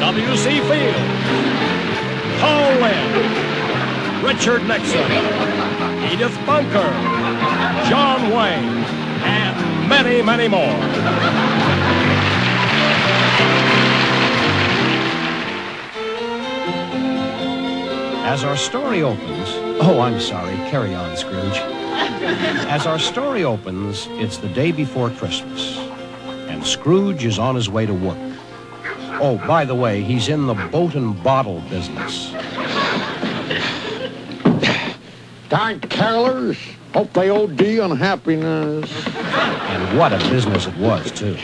W.C. Fields, Paul Wynn, Richard Nixon, Edith Bunker, John Wayne, and many, many more. As our story opens... Oh, I'm sorry. Carry on, Scrooge. As our story opens, it's the day before Christmas, and Scrooge is on his way to work. Oh, by the way, he's in the boat and bottle business. Darn carolers. Hope they OD on happiness. And what a business it was, too.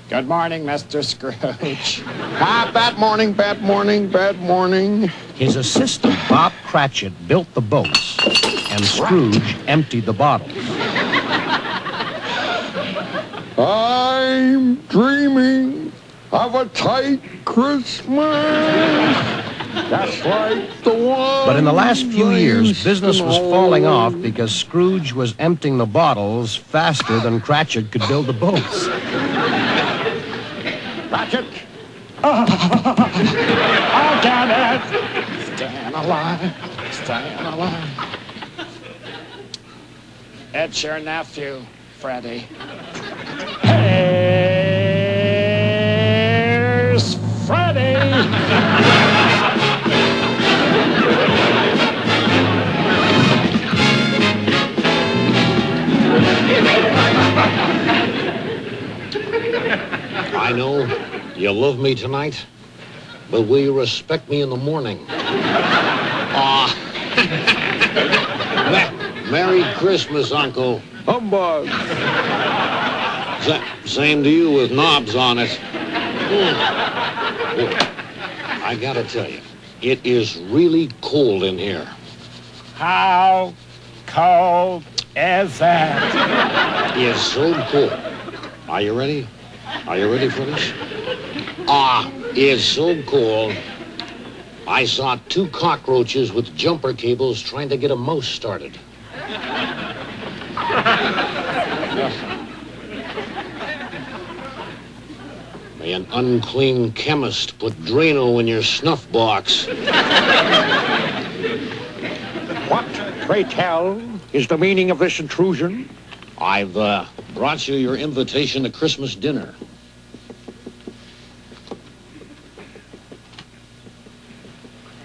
Good morning, Mr. Scrooge. Bad morning, bad morning, bad morning. His assistant, Bob Cratchit, built the boats, and Scrooge emptied the bottles. I'm dreaming of a tight Christmas. That's like the one. But in the last few years, business was falling off because Scrooge was emptying the bottles faster than Cratchit could build the boats. Cratchit! Oh, damn it! Staying alive, staying alive. It's your nephew, Freddie. Here's Freddie! I know you love me tonight, but will you respect me in the morning? Merry Christmas, Uncle. Humbug. Same to you with knobs on it. I gotta tell you, it is really cold in here. How cold is that? It's so cold. Are you ready? Are you ready for this? It's so cold. I saw 2 cockroaches with jumper cables trying to get a mouse started. May an unclean chemist put Drano in your snuff box. What, pray tell, is the meaning of this intrusion? I've brought you your invitation to Christmas dinner.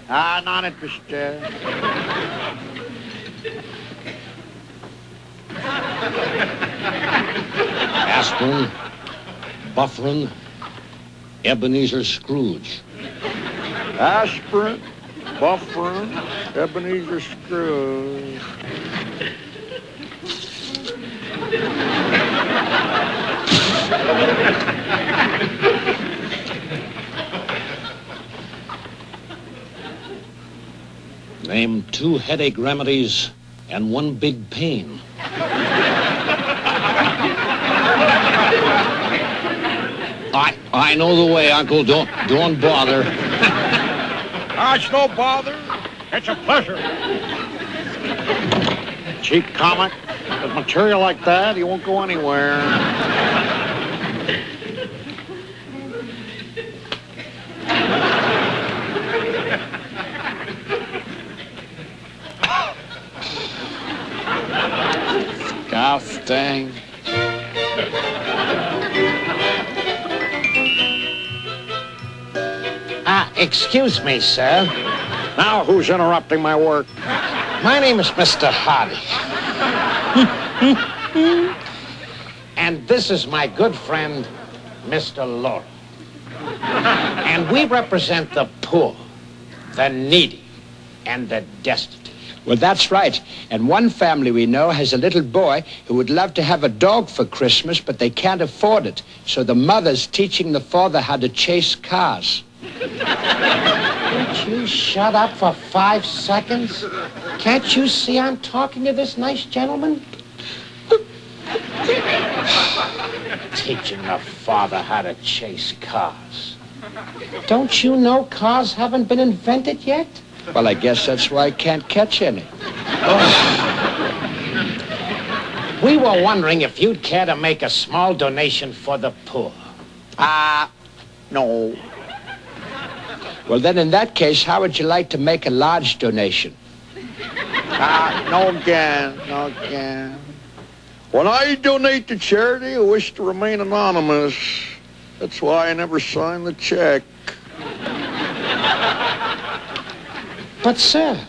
Not interested. Aspirin, Bufferin, Ebenezer Scrooge. Aspirin, Bufferin, Ebenezer Scrooge. Name 2 headache remedies and 1 big pain. I know the way, Uncle. Don't bother. It's no bother. It's a pleasure. Cheap comic. With material like that, he won't go anywhere. Disgusting. Excuse me, sir. Now who's interrupting my work? My name is Mr. Hardy. And this is my good friend, Mr. Laurel. And we represent the poor, the needy, and the destitute. Well, that's right. And one family we know has a little boy who would love to have a dog for Christmas, but they can't afford it. So the mother's teaching the father how to chase cars. Won't you shut up for 5 seconds? Can't you see I'm talking to this nice gentleman? Teaching the father how to chase cars. Don't you know cars haven't been invented yet? Well, I guess that's why I can't catch any. We were wondering if you'd care to make a small donation for the poor. No. Well, then in that case, how would you like to make a large donation? No again. When I donate to charity, I wish to remain anonymous. That's why I never sign the check. But, sir,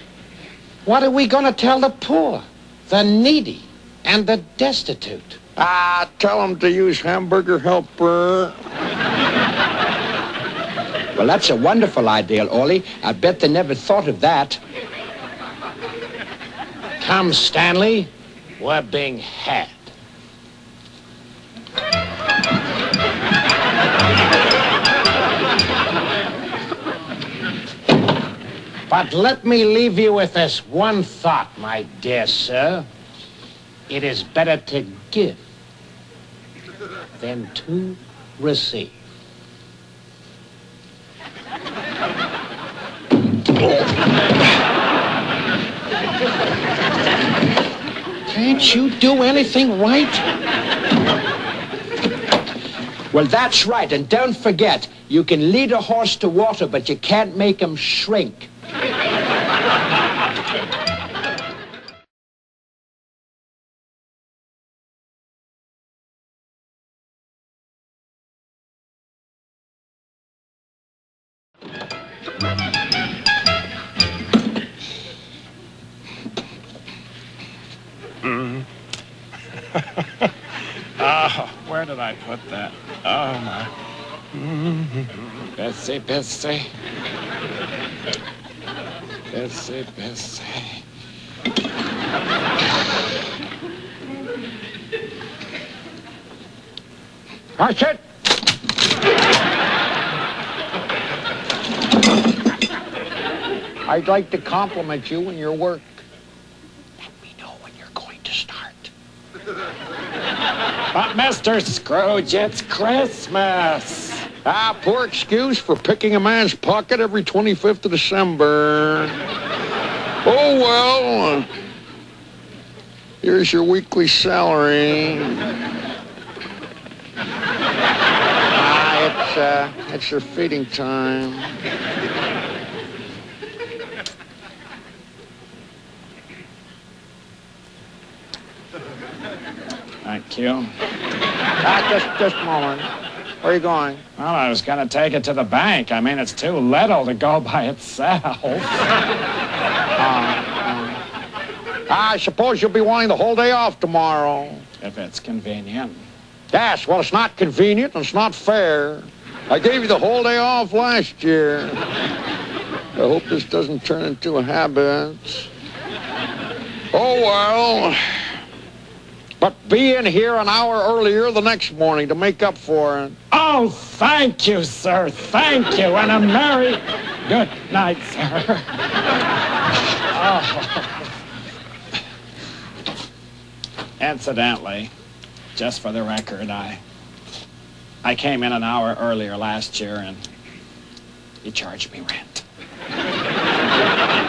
what are we going to tell the poor, the needy, and the destitute? Tell them to use Hamburger Helper. Well, that's a wonderful idea, Ollie. I bet they never thought of that. Come, Stanley, we're being had. But let me leave you with this one thought, my dear sir. It is better to give than to receive. Can't you do anything right? Well, that's right, and don't forget, you can lead a horse to water, but you can't make him shrink. Where did I put that? Oh, my. Bessie. Bessie. That's it. I'd like to compliment you on your work. Let me know when you're going to start. But, Mr. Scrooge, it's Christmas. Poor excuse for picking a man's pocket every 25th of December. Oh, well. Here's your weekly salary. It's your feeding time. Thank you. Just a moment. Where are you going? Well, I was going to take it to the bank. I mean, it's too little to go by itself. I suppose you'll be wanting the whole day off tomorrow. If it's convenient. Yes, well, it's not convenient and it's not fair. I gave you the whole day off last year. I hope this doesn't turn into a habit. Oh, well. But be in here an hour earlier the next morning to make up for it. Oh, thank you, sir. Thank you. And a merry good night, sir. Oh. Incidentally, just for the record, I came in an hour earlier last year and you charged me rent.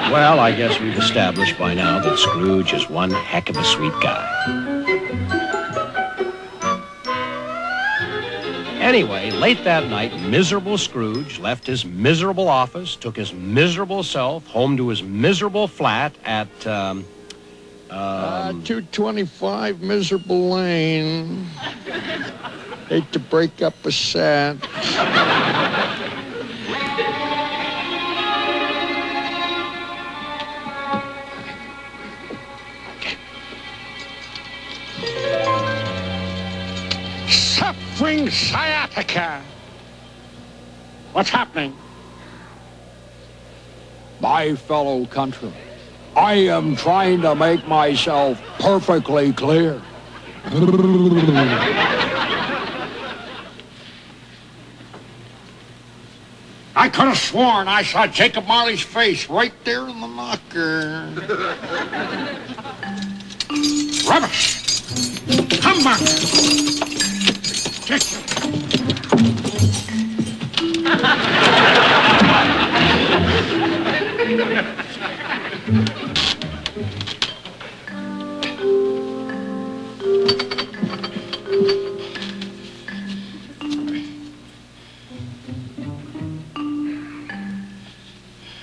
Well, I guess we've established by now that Scrooge is one heck of a sweet guy. Anyway, late that night, miserable Scrooge left his miserable office, took his miserable self home to his miserable flat at, 225 Miserable Lane. Hate to break up a set. Suffering sciatica. What's happening? My fellow countrymen, I am trying to make myself perfectly clear. I could have sworn I saw Jacob Marley's face right there in the knocker. Rubbish. Humbug.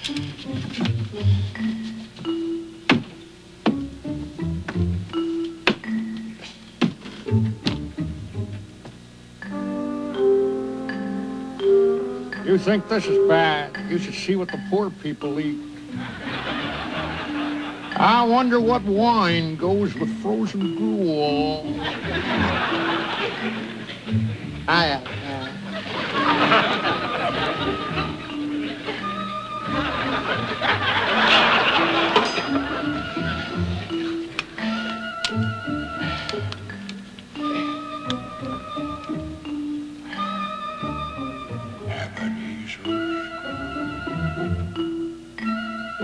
You think this is bad? You should see what the poor people eat. I wonder what wine goes with frozen gruel.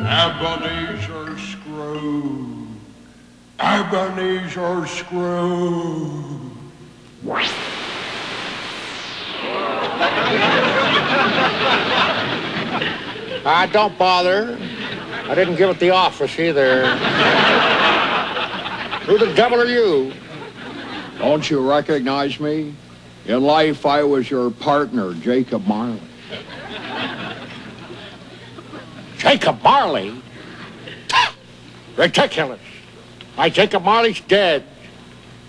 Ebenezer Scrooge. Ebenezer Scrooge. Don't bother. I didn't give it the office either. Who the devil are you? Don't you recognize me? In life, I was your partner, Jacob Marley. Jacob Marley? Ridiculous. My Jacob Marley's dead.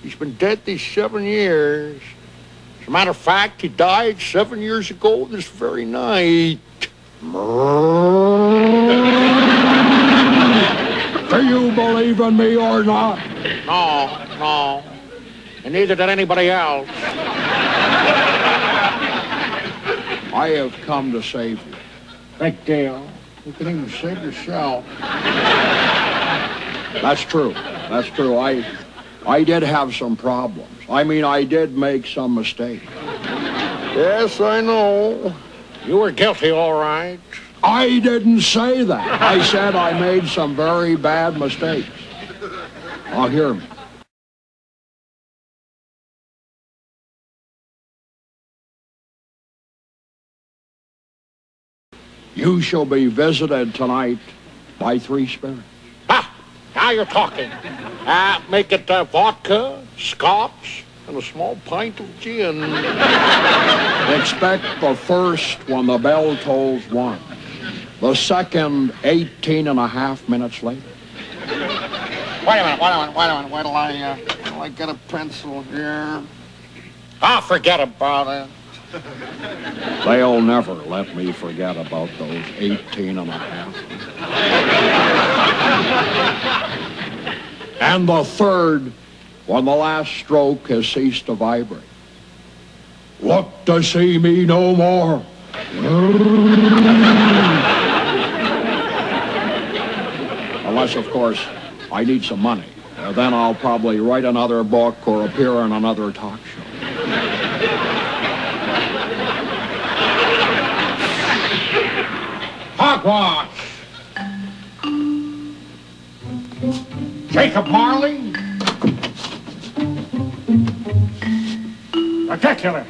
He's been dead these 7 years. As a matter of fact, he died 7 years ago this very night. Do you believe in me or not? No. And neither did anybody else. I have come to save you. Big deal. You can even save yourself. That's true. That's true. I did have some problems. I mean, I did make some mistakes. Yes, I know. You were guilty, all right. I didn't say that. I said I made some very bad mistakes. Now, hear me. You shall be visited tonight by 3 spirits. Now you're talking. Make it vodka, scotch, and a small pint of gin. Expect the first when the bell tolls 1. The second, 18 and a half minutes later. Wait a minute. Wait till I get a pencil here. I'll forget about it. They'll never let me forget about those 18 and a half. And the third, when the last stroke has ceased to vibrate. Look to see me no more. Unless, of course, I need some money. Then I'll probably write another book or appear on another talk show. Hogwash! Jacob Marley? Ridiculous.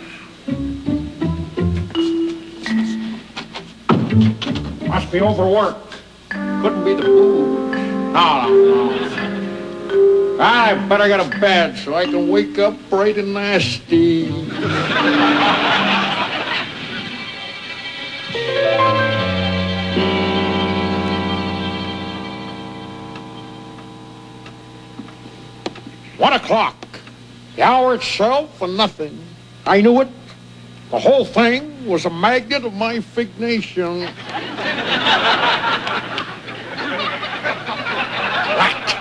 Must be overworked. Couldn't be the booze. No. I better get to bed so I can wake up bright and nasty. O'clock. The hour itself and nothing. I knew it. The whole thing was a magnet of my fig nation. Right.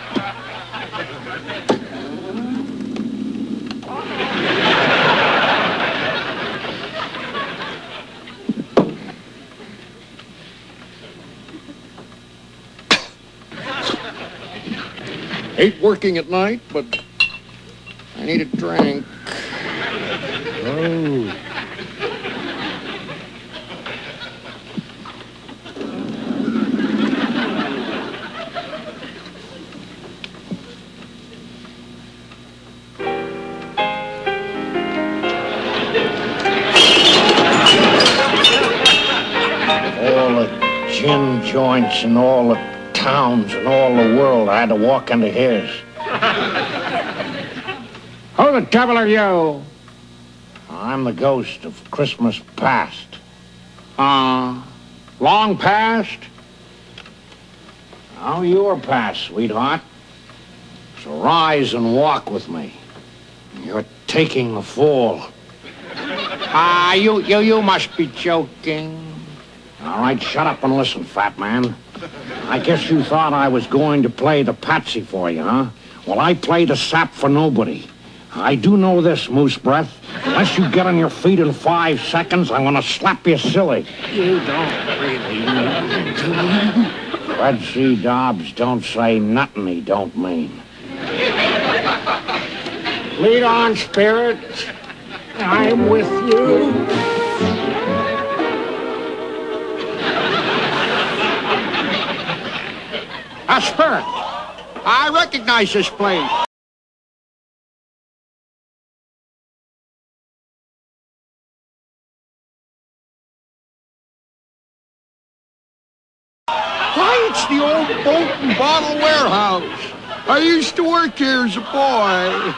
Hate working at night, but I need a drink. Oh. All the gin joints and all the towns and all the world, I had to walk into his. Who the devil are you? I'm the ghost of Christmas past. Long past? Now your pass, sweetheart. So rise and walk with me. You're taking the fall. You must be joking. All right, shut up and listen, fat man. I guess you thought I was going to play the patsy for you, huh? Well, I play the sap for nobody. I do know this, Moose Breath. Unless you get on your feet in 5 seconds, I'm gonna slap you silly. You don't really mean to. Fred C. Dobbs don't say nothing he don't mean. Lead on, Spirit. I'm with you. Spirit, I recognize this place. Why, it's the old boat and bottle warehouse. I used to work here as a boy.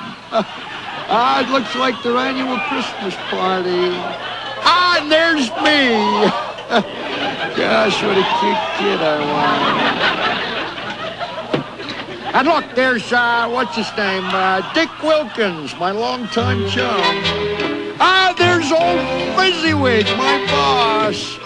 It looks like their annual Christmas party. And there's me. Gosh, what a cute kid I was. And look, there's, what's his name? Dick Wilkins, my longtime chum. There's old Fezziwig, my boss.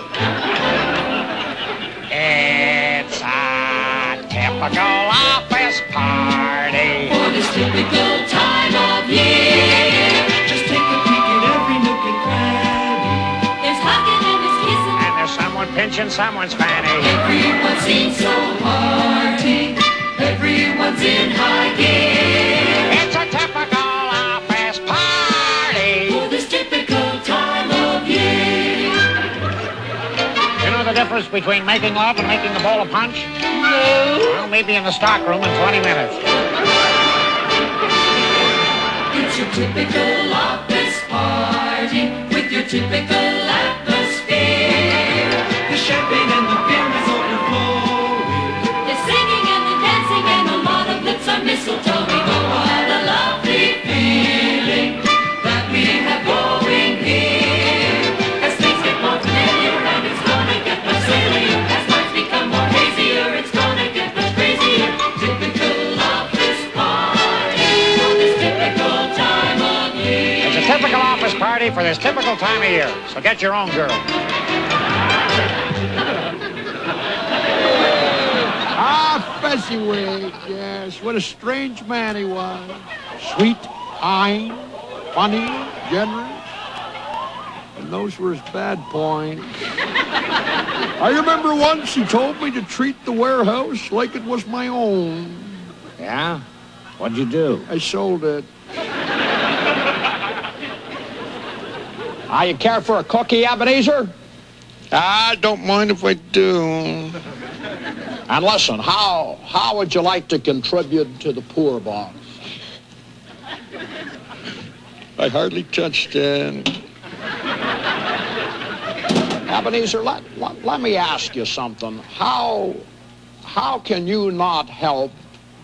It's a typical office party. For this typical time of year, just take a peek at every nook and cranny. There's hugging and there's kissing, And there's someone pinching someone's fanny. everyone seems so hearty. Everyone's in high gear. It's a typical office party. For this typical time of year. You know the difference between making love and making a bowl of punch? No. Well, maybe in the stockroom in 20 minutes. It's your typical office party with your typical atmosphere. The champagne and the beer is overflowing. The singing and the dancing and a lot of lips on mistletoe. We know what a lovely feeling that we have going here. As things get more familiar and it's gonna get much sillier. As nights become more hazier, it's gonna get much crazier. Typical office party for this typical time of year. It's a typical office party for this typical time of year. So get your own girl. Fezziwig, yes. What a strange man he was. Sweet, kind, funny, generous. And those were his bad points. I remember once he told me to treat the warehouse like it was my own. Yeah? What'd you do? I sold it. You care for a cookie, Ebenezer? I don't mind if I do. And listen, how would you like to contribute to the poor box? I hardly touched it. Ebenezer, let me ask you something. How can you not help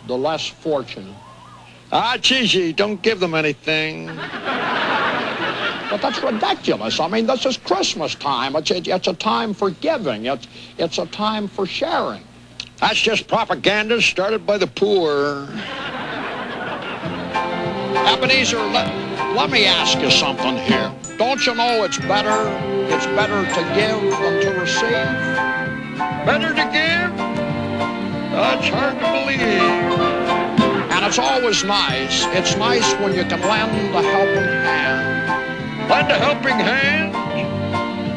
the less fortunate? Gigi, don't give them anything. But that's ridiculous. I mean, this is Christmas time. It's a time for giving. It's a time for sharing. That's just propaganda started by the poor. Ebenezer, let me ask you something here. Don't you know it's better to give than to receive? Better to give? That's hard to believe. And it's always nice. It's nice when you can lend a helping hand. Lend a helping hand?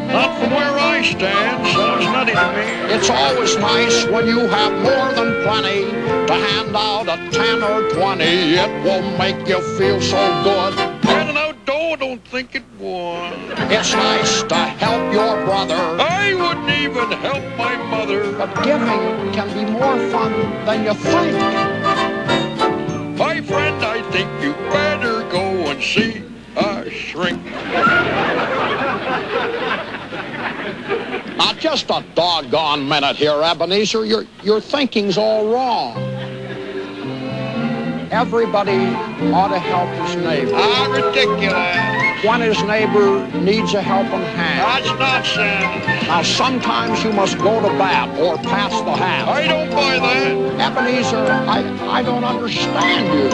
Not from where I stand, sounds nutty to me. It's always nice when you have more than plenty to hand out a 10 or 20. It will make you feel so good. Handing out dough, I don't think it would. It's nice to help your brother. I wouldn't even help my mother. But giving can be more fun than you think. My friend, I think you better go and see a shrink. Now, just a doggone minute here, Ebenezer. Your thinking's all wrong. Everybody ought to help his neighbor. Ridiculous. when his neighbor needs a helping hand. That's nonsense. Now, sometimes you must go to bat or pass the hat. I don't buy that. Ebenezer, I don't understand you.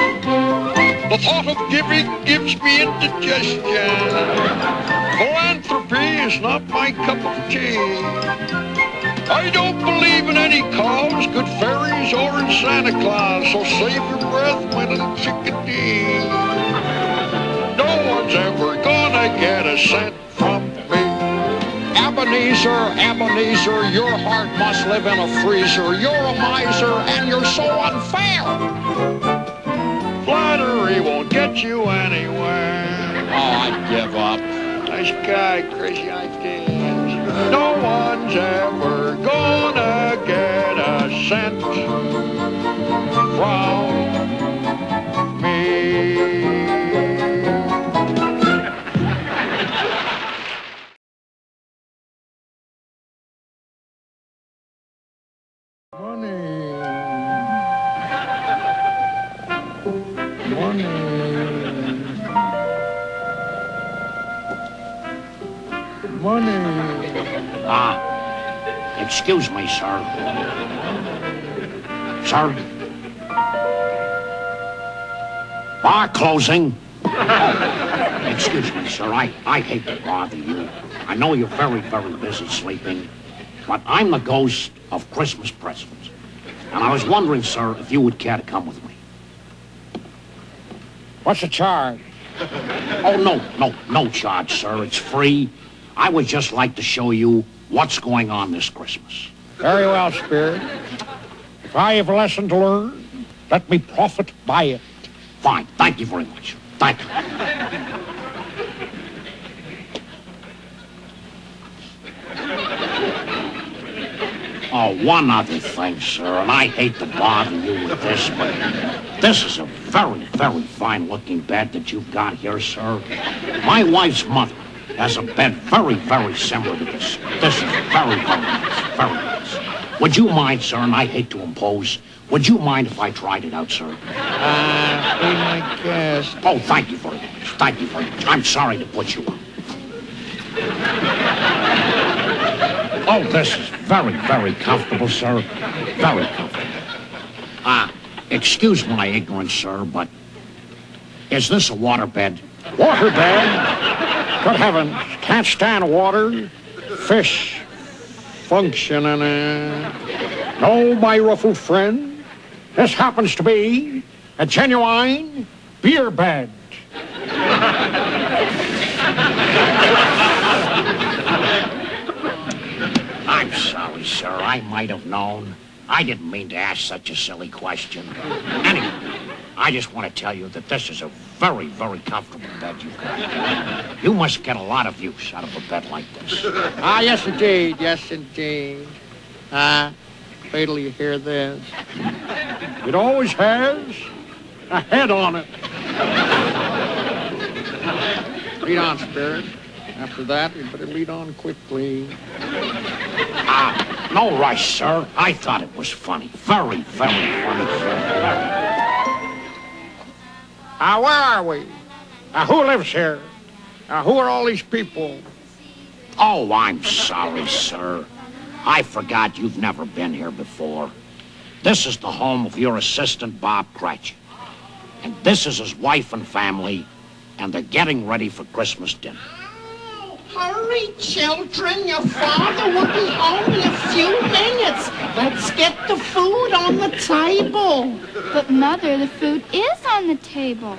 The thought of giving gives me indigestion. Philanthropy is not my cup of tea. I don't believe in any cause, good fairies, or in Santa Claus, so save your breath, my little chickadee. No one's ever gonna get a cent from me. Ebenezer, your heart must live in a freezer. You're a miser, and you're so unfair. Flattery won't get you anywhere. Oh, I give up. Nice guy, crazy ideas. No one's ever gonna get a cent from me. Money. Excuse me, sir. Sir? Bar closing. Excuse me, sir. I hate to bother you. I know you're very, very busy sleeping, but I'm the ghost of Christmas presents. And I was wondering, sir, if you would care to come with me. What's the charge? Oh, no charge, sir. It's free. I would just like to show you what's going on this Christmas. Very well, Spirit. If I have a lesson to learn, let me profit by it. Fine. Thank you very much. Thank you. Oh, one other thing, sir, and I hate to bother you with this, but this is a very, very fine-looking bed that you've got here, sir. My wife's mother has a bed very, very similar to this. This is very, very nice, very nice. Would you mind, sir, and I hate to impose, would you mind if I tried it out, sir? Be my guest. Oh, thank you very much. Thank you very much. I'm sorry to put you up. Oh, this is very, very comfortable, sir. Very comfortable. Excuse my ignorance, sir, but is this a waterbed? Waterbed? Good heavens, can't stand water. Fish function in it. No, my ruffled friend, this happens to be a genuine beer bed. I'm sorry, sir. I might have known. I didn't mean to ask such a silly question. Anyway, I just want to tell you that this is a very, very comfortable bed you've got. You must get a lot of use out of a bed like this. Yes, indeed. Yes, indeed. Wait till you hear this. It always has a head on it. Lead on, Spirit. After that, you better lead on quickly. No rush, sir. I thought it was funny. Very, very funny, sir. Where are we? Who lives here? Who are all these people? Oh, I'm sorry, sir. I forgot you've never been here before. This is the home of your assistant, Bob Cratchit. And this is his wife and family, and they're getting ready for Christmas dinner. Hurry, children. Your father will be home in a few minutes. Let's get the food on the table. But, Mother, the food is on the table.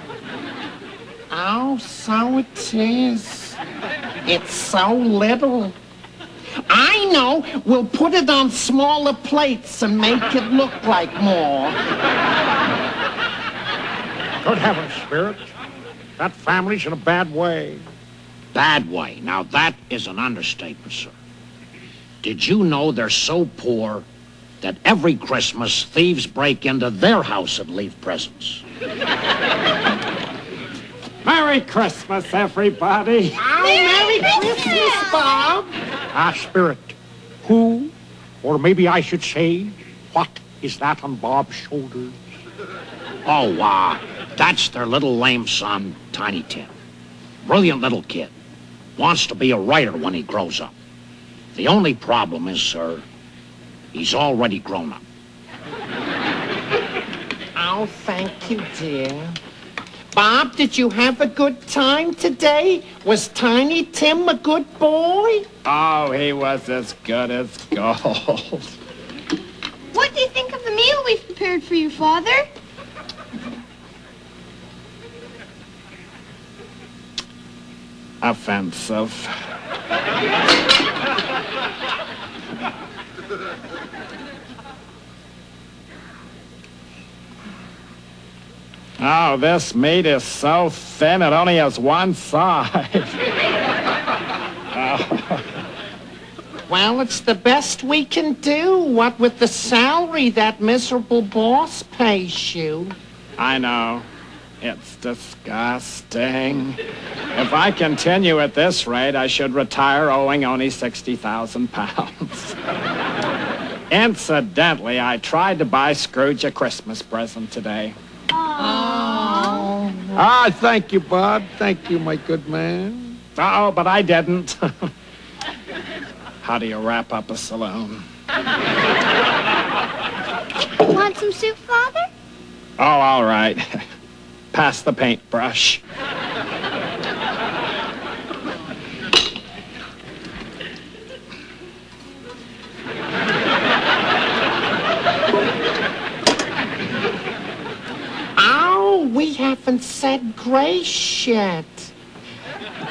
Oh, so it is. It's so little. I know. We'll put it on smaller plates and make it look like more. Good heavens, Spirit. That family's in a bad way. Bad way. Now, that is an understatement, sir. Did you know they're so poor that every Christmas thieves break into their house and leave presents? Merry Christmas, everybody. Oh, Merry Christmas, Bob. Spirit, who, or maybe I should say, what is that on Bob's shoulders? Oh, that's their little lame son, Tiny Tim. Brilliant little kid. Wants to be a writer when he grows up. The only problem is, sir, he's already grown up. Oh, thank you, dear. Bob, did you have a good time today? Was Tiny Tim a good boy? Oh, he was as good as gold. What do you think of the meal we've prepared for you, Father? Offensive. Oh, this meat is so thin, it only has one side. Oh. Well, it's the best we can do, what with the salary that miserable boss pays you. I know. It's disgusting. If I continue at this rate, I should retire owing only 60,000 pounds. Incidentally, I tried to buy Scrooge a Christmas present today. Oh. Ah, thank you, Bob. Thank you, my good man. Uh-oh, but I didn't. How do you wrap up a saloon? Want some soup, Father? Oh, all right. Pass the paintbrush. Oh, we haven't said grace yet.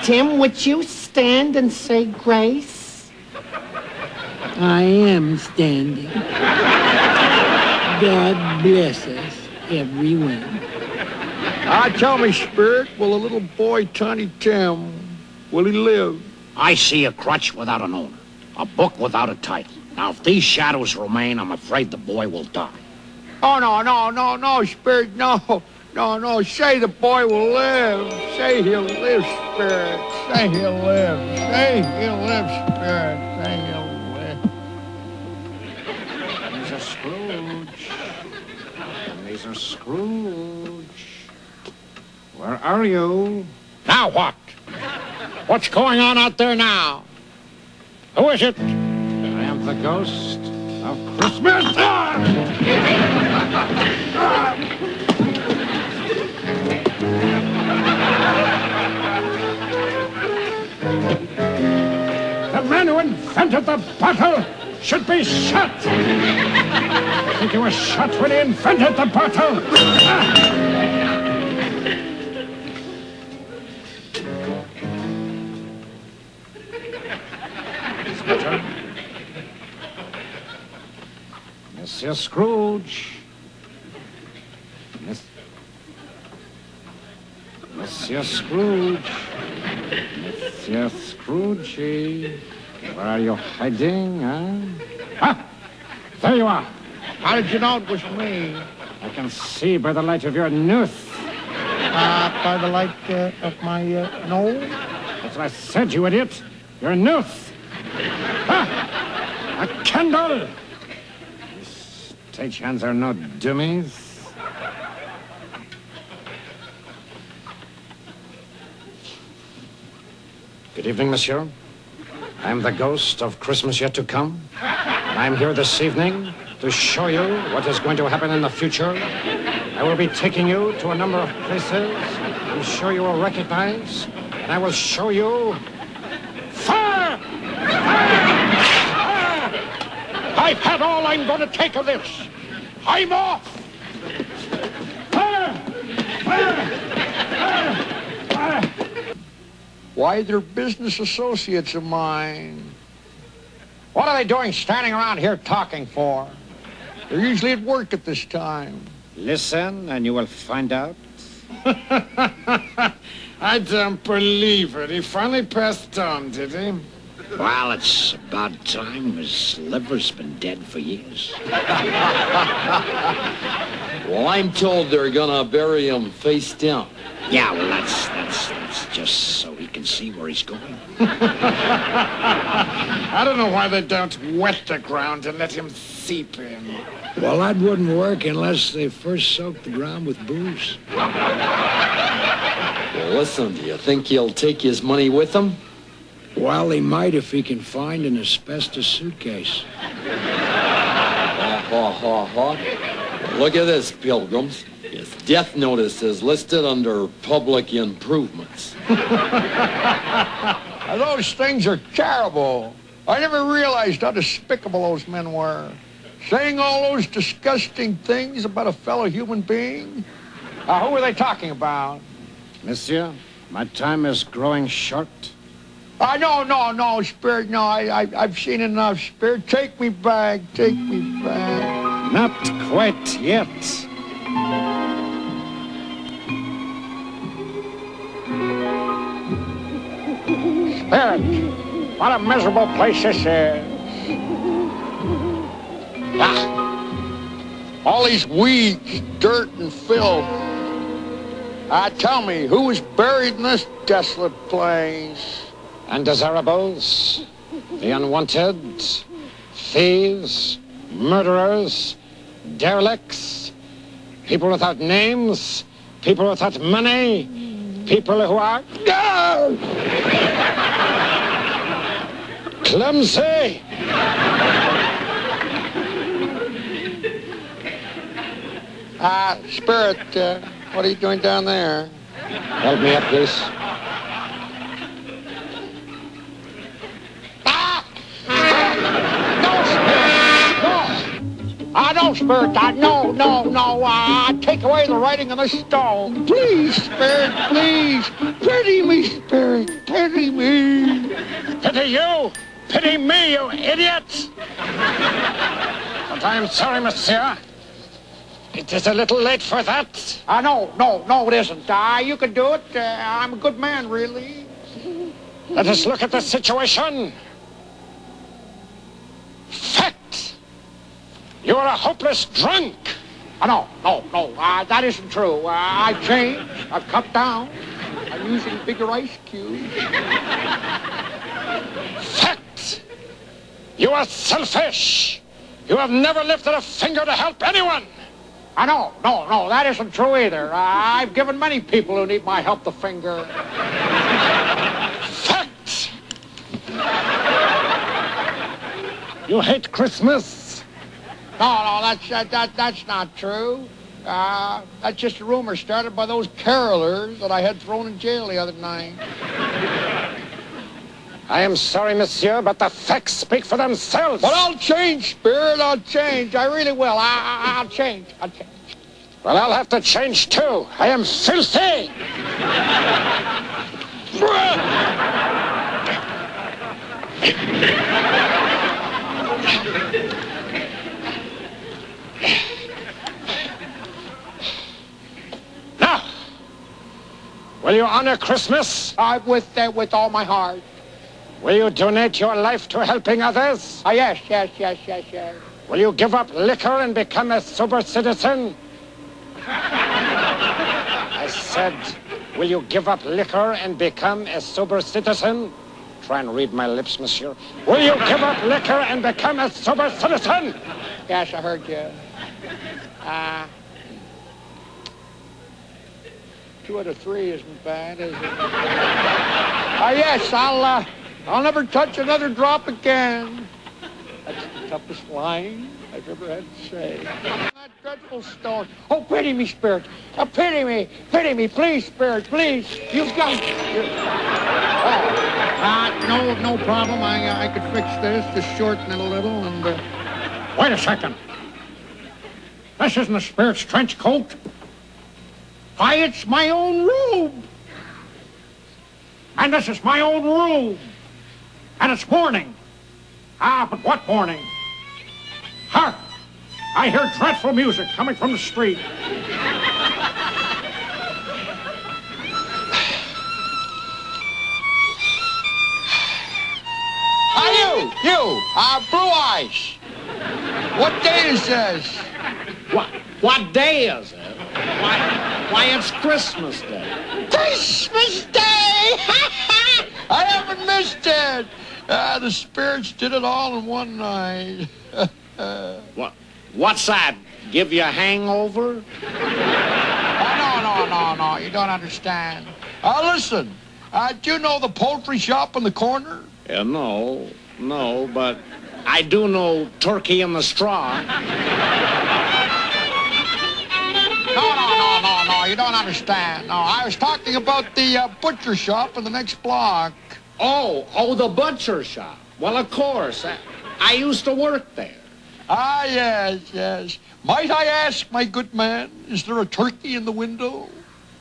Tim, would you stand and say grace? I am standing. God bless us, everyone. Tell me, Spirit, will a little boy, Tiny Tim, will he live? I see a crutch without an owner, a book without a title. Now, if these shadows remain, I'm afraid the boy will die. Oh, no, Spirit, no. No, say the boy will live. Say he'll live, Spirit. Say he'll live. Say he'll live, Spirit. Say he'll live. These are Scrooge. And these are Scrooge. Where are you? Now what? What's going on out there now? Who is it? I am the ghost of Christmas. The man who invented the bottle should be shot. I think he was shot when he invented the bottle. Inspector. Monsieur Scrooge. Monsieur Scrooge. Monsieur Scroogey. Where are you hiding, huh? Ah! There you are. How did you know it was me? I can see by the light of your nose. By the light of my nose? That's what I said, you idiot. Your nose. Ah! A candle. These stagehands are no dummies. Good evening, monsieur. I am the ghost of Christmas yet to come. And I'm here this evening to show you what is going to happen in the future. I will be taking you to a number of places I'm sure you will recognize. And I will show you fire! I've had all I'm going to take of this. I'm off. Why, they're business associates of mine. What are they doing standing around here talking for? They're usually at work at this time. Listen, and you will find out. I don't believe it. He finally passed on, did he? Well, it's about time. His liver's been dead for years. Well, I'm told they're gonna bury him face down. Yeah, well, that's just so he can see where he's going. I don't know why they don't wet the ground and let him seep in. Well, that wouldn't work unless they first soaked the ground with booze. Well, listen, do you think he'll take his money with him? Well, he might if he can find an asbestos suitcase. Look at this, pilgrims. His death notice is listed under public improvements. Those things are terrible. I never realized how despicable those men were. Saying all those disgusting things about a fellow human being. Who were they talking about? Monsieur, my time is growing short. No, Spirit, no, I've seen enough, Spirit. Take me back, take me back. Not quite yet. Spirit, what a miserable place this is. All these weeds, dirt, and filth. Tell me, who was buried in this desolate place? Undesirables, the unwanted, thieves, murderers, derelicts, people without names, people without money, people who are clumsy. Spirit, what are you doing down there? Help me up, please. No, Spirit, no. Take away the writing on the stone. Please, Spirit, please. Pity me, Spirit, pity me. Pity you? Pity me, you idiot! But I'm sorry, monsieur. It is a little late for that. No, it isn't. You can do it. I'm a good man, really. Let us look at the situation. Fact! You are a hopeless drunk. No. That isn't true. I've changed. I've cut down. I'm using bigger ice cubes. Fact! You are selfish. You have never lifted a finger to help anyone. No, that isn't true either. I've given many people who need my help the finger. Fact! You hate Christmas. No, that's not true. That's just a rumor started by those carolers that I had thrown in jail the other night. I am sorry, monsieur, but the facts speak for themselves. But I'll change, Spirit. I'll change. I really will. I'll change. Well, I'll have to change, too. I am filthy. Now, will you honor Christmas? With all my heart. Will you donate your life to helping others? Yes. Will you give up liquor and become a sober citizen? I said, will you give up liquor and become a sober citizen? Try and read my lips, monsieur. Will you give up liquor and become a sober citizen? Yes, I heard you. 2 out of 3 isn't bad, is it? Yes, I'll never touch another drop again. That's the toughest line I've ever had to say. That dreadful stone. Oh, pity me, Spirit. Pity me, please, Spirit, please. You've got. No problem. I could fix this, just shorten it a little, and. Wait a second. This isn't the Spirit's trench coat. Why, it's my own robe. And this is my own room. And it's morning. But what morning? Hark! I hear dreadful music coming from the street. You, Blue Eyes. What day is this? What day is it? Why, it's Christmas Day. Christmas Day! I haven't missed it. The spirits did it all in one night. What's that? Give you a hangover? No. You don't understand. Listen, do you know the poultry shop in the corner? No, but I do know Turkey in the Straw. No, you don't understand. No, I was talking about the butcher shop in the next block. Oh, the butcher shop. Well, of course. I used to work there. Yes. Might I ask, my good man, is there a turkey in the window?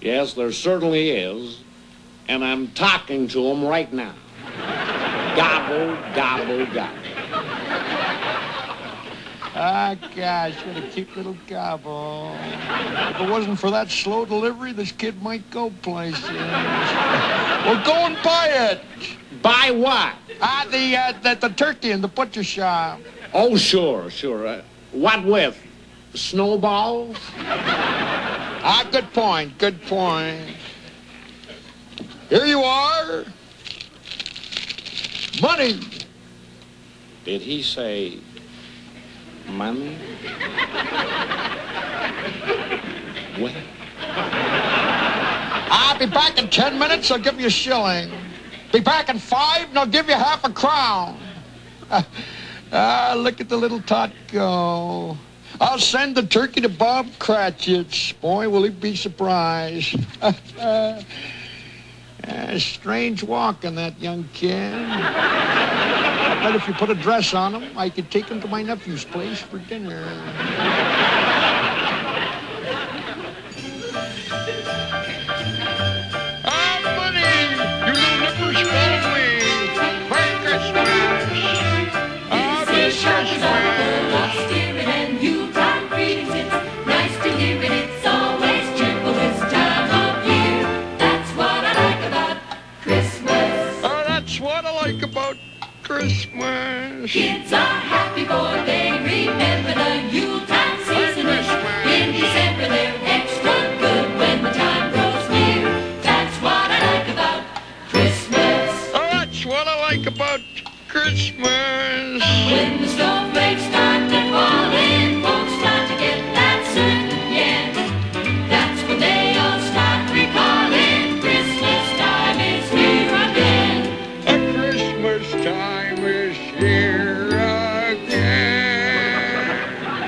Yes, there certainly is. And I'm talking to him right now. Gobble, gobble, gobble. Gosh, what a cute little gobble. If it wasn't for that slow delivery, this kid might go places. Well, go and buy it. Buy what? The turkey in the butcher shop. Oh, sure. What with? Snowballs? Good point. Here you are. Money. Did he say money? What? I'll be back in 10 minutes. I'll give you a shilling. Be back in 5, and I'll give you half a crown. Look at the little tot go. I'll send the turkey to Bob Cratchit's. Boy, will he be surprised. Strange walk on that young kid. I bet if you put a dress on him, I could take him to my nephew's place for dinner. Money! You little nippers, follow me. Merry Christmas! This is Shabba Lost Spirit and Yuletide greetings. It's nice to hear it. It's always cheerful this time of year. That's what I like about Christmas. That's what I like about Christmas. Kids are happy for they remember the Yuletide season. In December they're extra good when the time grows near. That's what I like about Christmas. That's what I like about Christmas. When the snowflakes start to fall in, folks start to get that certain yen. That's when they all start recalling Christmas time is here again. Christmas time is here again.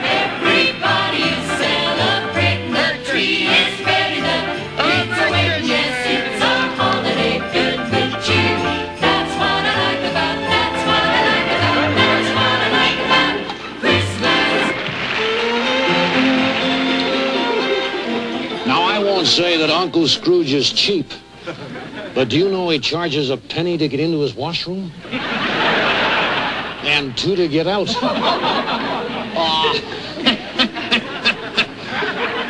Everybody is celebrating. The tree is ready. The kids are waiting. Yes, it's a holiday filled with cheer. That's what I like about. That's what I like about. That's what I like about Christmas. Now, I won't say that Uncle Scrooge is cheap, but do you know he charges a penny to get into his washroom? And 2 to get out.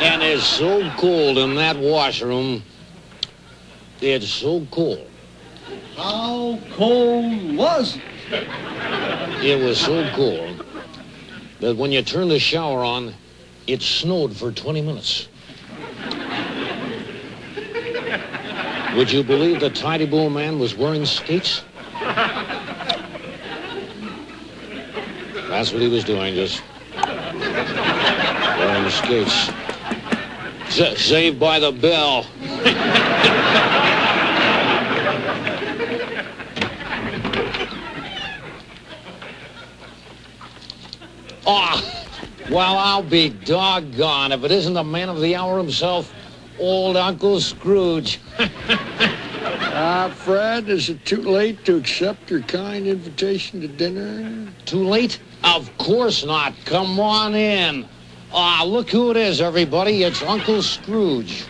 And it's so cold in that washroom. It's so cold. How cold was it? It was so cold that when you turned the shower on, it snowed for 20 minutes. Would you believe the Tidy Bowl man was wearing skates? That's what he was doing, just wearing skates. Saved by the bell. Well, I'll be doggone if it isn't the man of the hour himself, old Uncle Scrooge. Fred, is it too late to accept your kind invitation to dinner? Too late? Of course not. Come on in. Look who it is, everybody. It's Uncle Scrooge.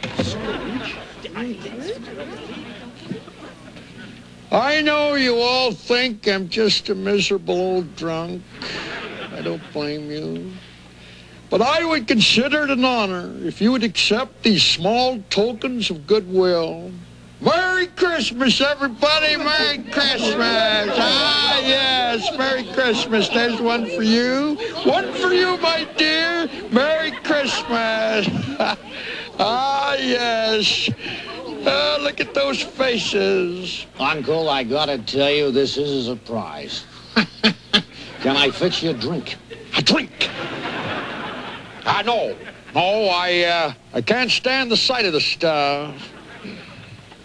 I know you all think I'm just a miserable old drunk. I don't blame you. But I would consider it an honor if you would accept these small tokens of goodwill. Merry Christmas, everybody! Merry Christmas! Yes, Merry Christmas. There's one for you. One for you, my dear. Merry Christmas. Yes. Look at those faces. Uncle, I gotta tell you, this is a surprise. Can I fix you a drink? A drink? No, I can't stand the sight of the stuff.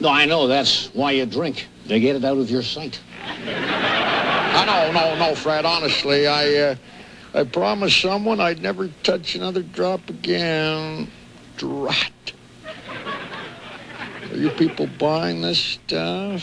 No, I know. That's why you drink. To get it out of your sight. No, Fred. Honestly, I promised someone I'd never touch another drop again. Drat. Are you people buying this stuff?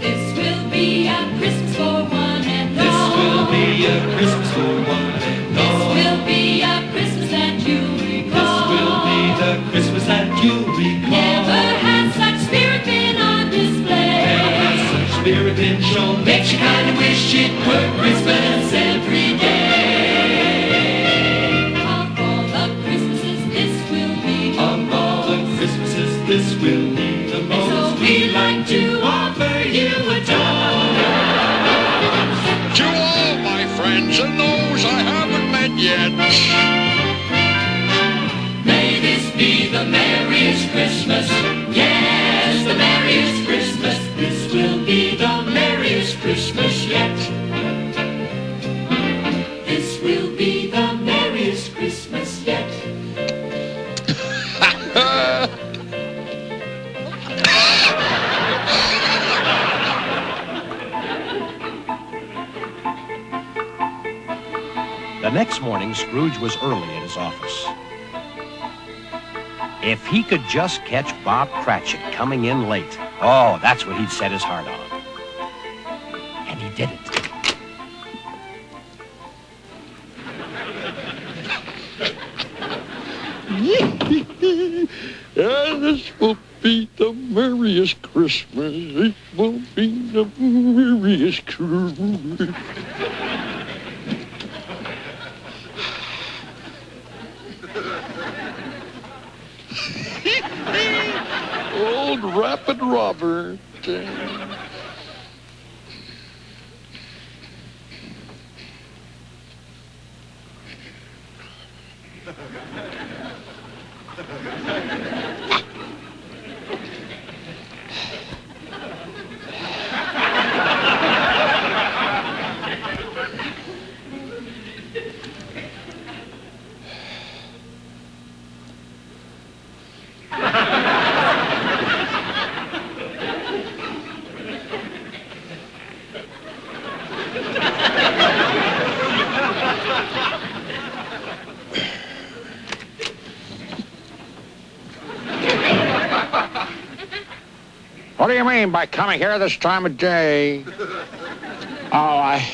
This will be a Christmas for one and all. This will be a Christmas for one and all. This will be a Christmas that you'll recall. This will be the Christmas that you'll recall. Never has such spirit been on display. Never has such spirit been shown. Makes you kind of wish it were Christmas every day. Of all the Christmases, this will be the most. Of all the Christmases, this will be the most. And so we'd like to offer you a toast. To all my friends and those I haven't met yet. May this be the merriest Christmas. Yes, the merriest Christmas. This will be the merriest Christmas yet. This will be the merriest Christmas yet. The next morning, Scrooge was early at his office. If he could just catch Bob Cratchit coming in late, oh, that's what he'd set his heart on. And he did it. This will be the merriest Christmas. It will be the merriest Christmas. Old Rapid Robert. What do you mean by coming here this time of day? Oh, I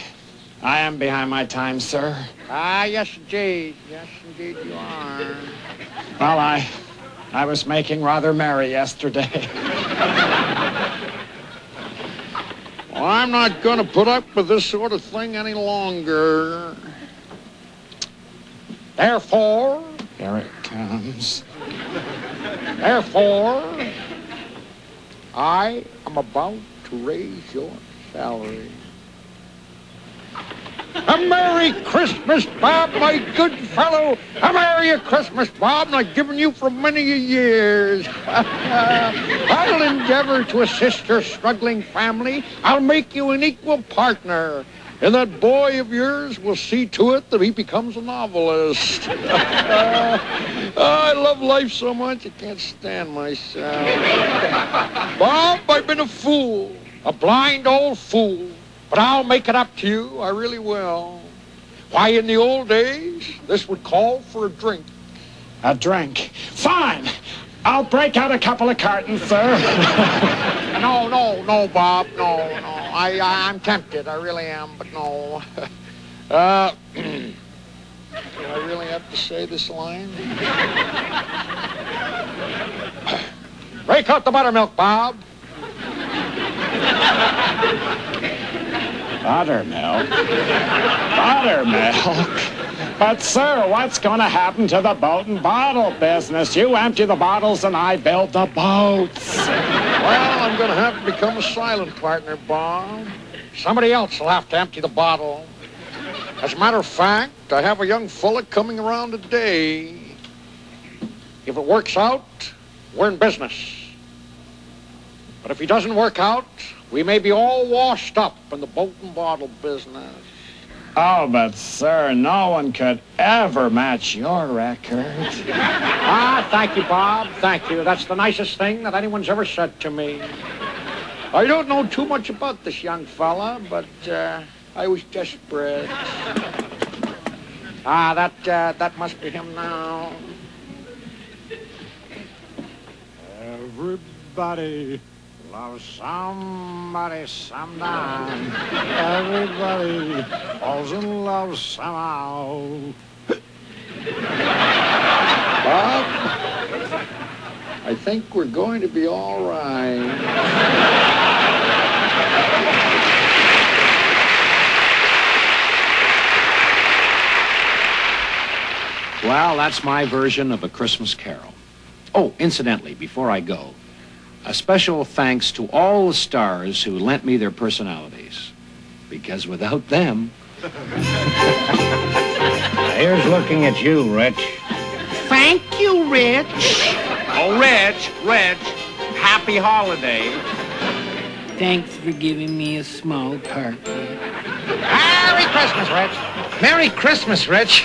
am behind my time, sir. Yes, indeed. Yes, indeed you are. Well, I was making rather merry yesterday. Well, I'm not going to put up with this sort of thing any longer. Therefore, Here it comes. therefore, I am about to raise your salary. A Merry Christmas, Bob, my good fellow. A Merry Christmas, Bob, and I've given you for many years. I'll endeavor to assist your struggling family. I'll make you an equal partner. And that boy of yours will see to it that he becomes a novelist. I love life so much I can't stand myself. Bob, I've been a fool, a blind old fool. But I'll make it up to you, I really will. Why, in the old days, this would call for a drink. A drink. Fine. I'll break out a couple of cartons, sir. No, Bob, no. I'm tempted, I really am, but no. Do I really have to say this line? Break out the buttermilk, Bob. Buttermilk? Buttermilk? But, sir, what's going to happen to the boat and bottle business? You empty the bottles and I build the boats. Well, I'm going to have to become a silent partner, Bob. Somebody else will have to empty the bottle. As a matter of fact, I have a young fella coming around today. If it works out, we're in business. But if he doesn't work out, we may be all washed up in the boat and bottle business. Oh, but sir, no one could ever match your record. Thank you, Bob. Thank you. That's the nicest thing that anyone's ever said to me. I don't know too much about this young fella, but I was desperate. That must be him now. Everybody loves somebody sometime. Everybody falls in love somehow. Bob, I think we're going to be all right. Well, that's my version of A Christmas Carol. Oh, incidentally, before I go, a special thanks to all the stars who lent me their personalities. Because without them... Here's looking at you, Rich. Thank you, Rich. Oh, Rich, happy holiday. Thanks for giving me a small part. Merry Christmas, Rich. Merry Christmas, Rich.